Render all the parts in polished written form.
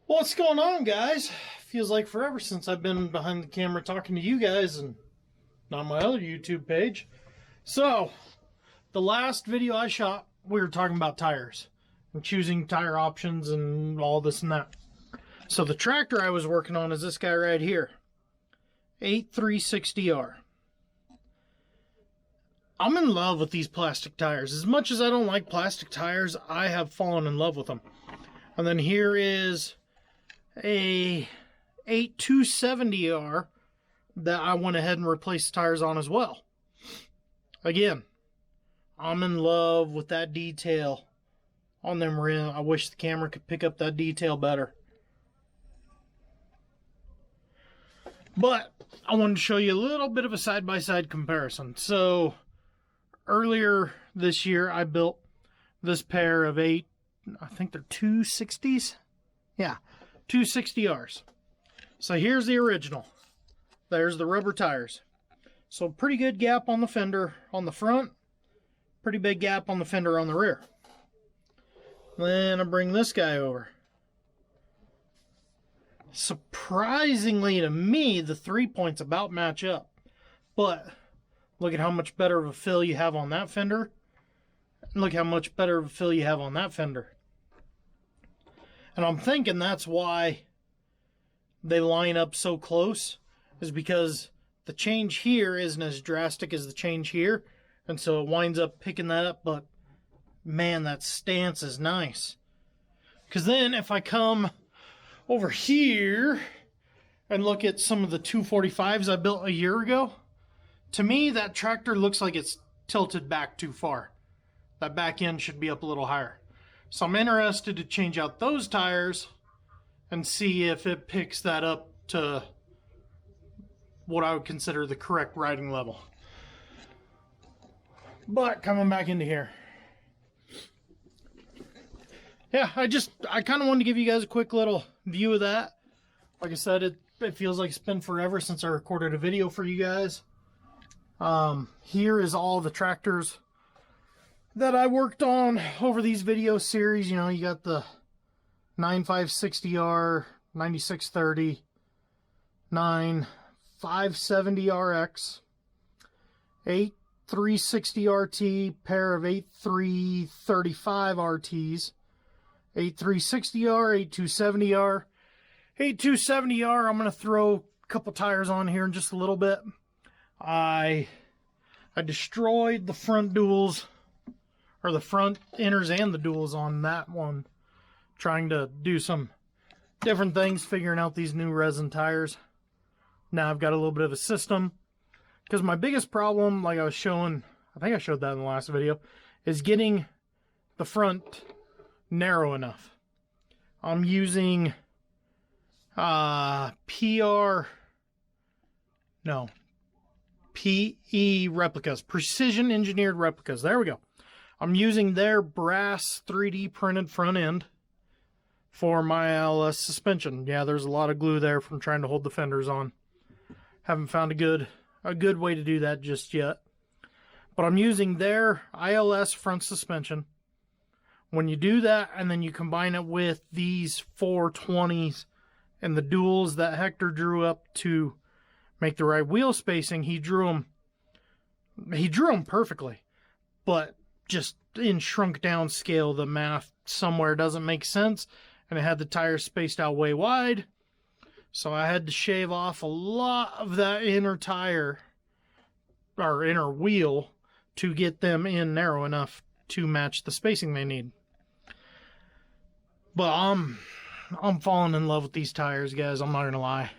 What's going on, guys? Feels like forever since I've been behind the camera talking to you guys and on my other YouTube page. So, the last video I shot, we were talking about tires and choosing tire options and all this and that. So the tractor I was working on is this guy right here, 8360R. I'm in love with these plastic tires. As much as I don't like plastic tires, I have fallen in love with them. And then here is a 8270R that I went ahead and replaced the tires on as well. Again, I'm in love with that detail on them rims. I wish the camera could pick up that detail better. But I wanted to show you a little bit of a side-by-side comparison. So earlier this year, I built this pair of I think they're 260s. Yeah, 260Rs. So here's the original. There's the rubber tires. So pretty good gap on the fender on the front. Pretty big gap on the fender on the rear. Then I bring this guy over. Surprisingly to me, the 3 points about match up. But look at how much better of a fill you have on that fender. Look how much better of a fill you have on that fender. And I'm thinking that's why they line up so close, is because the change here isn't as drastic as the change here. And so it winds up picking that up. But man, that stance is nice. Because then if I come over here and look at some of the 245s I built a year ago, to me that tractor looks like it's tilted back too far. That back end should be up a little higher. So I'm interested to change out those tires and see if it picks that up to what I would consider the correct riding level. But coming back into here, yeah, I kind of wanted to give you guys a quick little view of that. Like I said, it feels like it's been forever since I recorded a video for you guys. Here is all the tractors that I worked on over these video series. You know, you got the 9560R, 9630, 9570RX, 8360RT, pair of 8335RTs, 8360R, 8270R. 8270R, I'm going to throw a couple tires on here in just a little bit. I destroyed the front duals, or the front inners and the duals on that one, trying to do some different things, figuring out these new resin tires. Now I've got a little bit of a system, because my biggest problem, like I was showing, I think I showed that in the last video, is getting the front narrow enough. I'm using PE replicas, precision engineered replicas. There we go. I'm using their brass 3D printed front end for my LS suspension. Yeah, there's a lot of glue there from trying to hold the fenders on. Haven't found a good way to do that just yet. But I'm using their ILS front suspension. When you do that and then you combine it with these 420s and the duals that Hector drew up to make the right wheel spacing, he drew them perfectly. But just in shrunk down scale, the math somewhere doesn't make sense, and it had the tires spaced out way wide. So I had to shave off a lot of that inner tire, or inner wheel, to get them in narrow enough to match the spacing they need. But I'm falling in love with these tires, guys. I'm not gonna lie.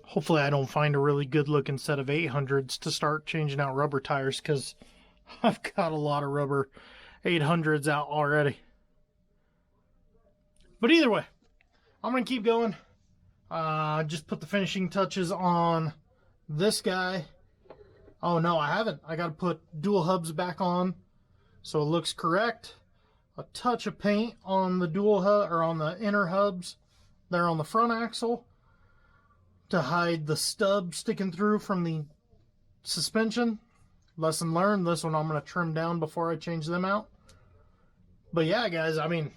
Hopefully I don't find a really good looking set of 800s to start changing out rubber tires, because I've got a lot of rubber 800s out already. But either way, I'm going to keep going. Just put the finishing touches on this guy. Oh no, I haven't. I got to put dual hubs back on so it looks correct. A touch of paint on the dual hub, or on the inner hubs there on the front axle, to hide the stub sticking through from the suspension. Lesson learned. This one I'm going to trim down before I change them out. But yeah, guys, I mean,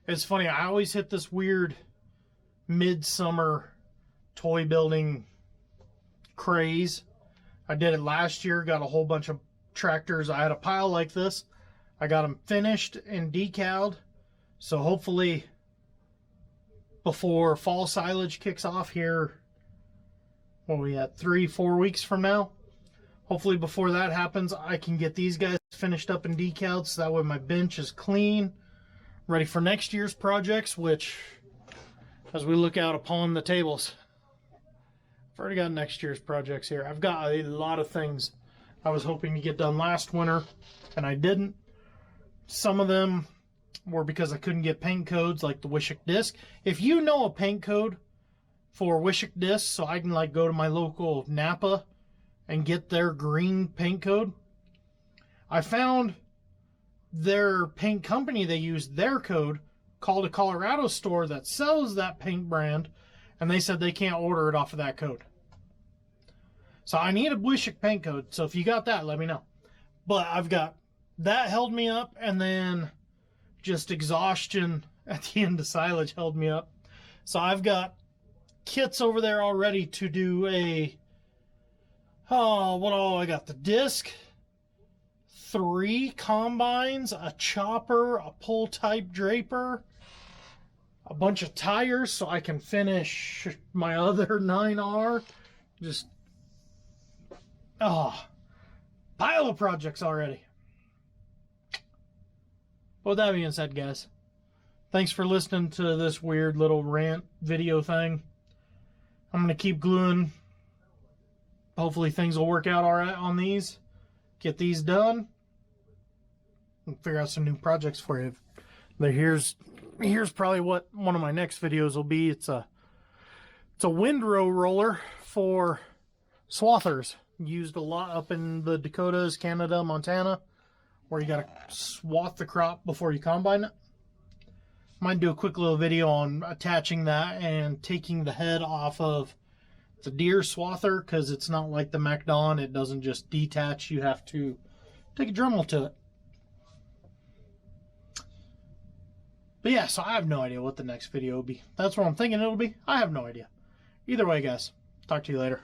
It's funny, I always hit this weird midsummer toy building craze. I did it last year, got a whole bunch of tractors. I had a pile like this. I got them finished and decaled. So hopefully before fall silage kicks off here, what are we at, 3-4 weeks from now? Hopefully before that happens, I can get these guys finished up and decaled so that way my bench is clean, ready for next year's projects, which, as we look out upon the tables, I've already got next year's projects here. I've got a lot of things I was hoping to get done last winter, and I didn't. Some of them were because I couldn't get paint codes, like the Wishick disc. If you know a paint code for Wishick disc, so I can like go to my local Napa and get their green paint code. I found their paint company, they used their code, called a Colorado store that sells that paint brand, and they said they can't order it off of that code. So I need a Wishick paint code, so if you got that, let me know. But I've got, that held me up, and then just exhaustion at the end of silage held me up. So I've got kits over there already to do a, I got the disc, 3 combines, a chopper, a pull type draper, a bunch of tires so I can finish my other 9R. Just, pile of projects already. With that being said, guys, thanks for listening to this weird little rant video thing. I'm going to keep gluing. Hopefully things will work out all right on these. Get these done. And figure out some new projects for you. But here's probably what one of my next videos will be. It's a windrow roller for swathers. Used a lot up in the Dakotas, Canada, Montana, where you got to swath the crop before you combine it. Might do a quick little video on attaching that and taking the head off of the deer swather, because it's not like the MacDon. It doesn't just detach. You have to take a Dremel to it. But yeah, so I have no idea what the next video will be. That's what I'm thinking it'll be. I have no idea. Either way, guys, talk to you later.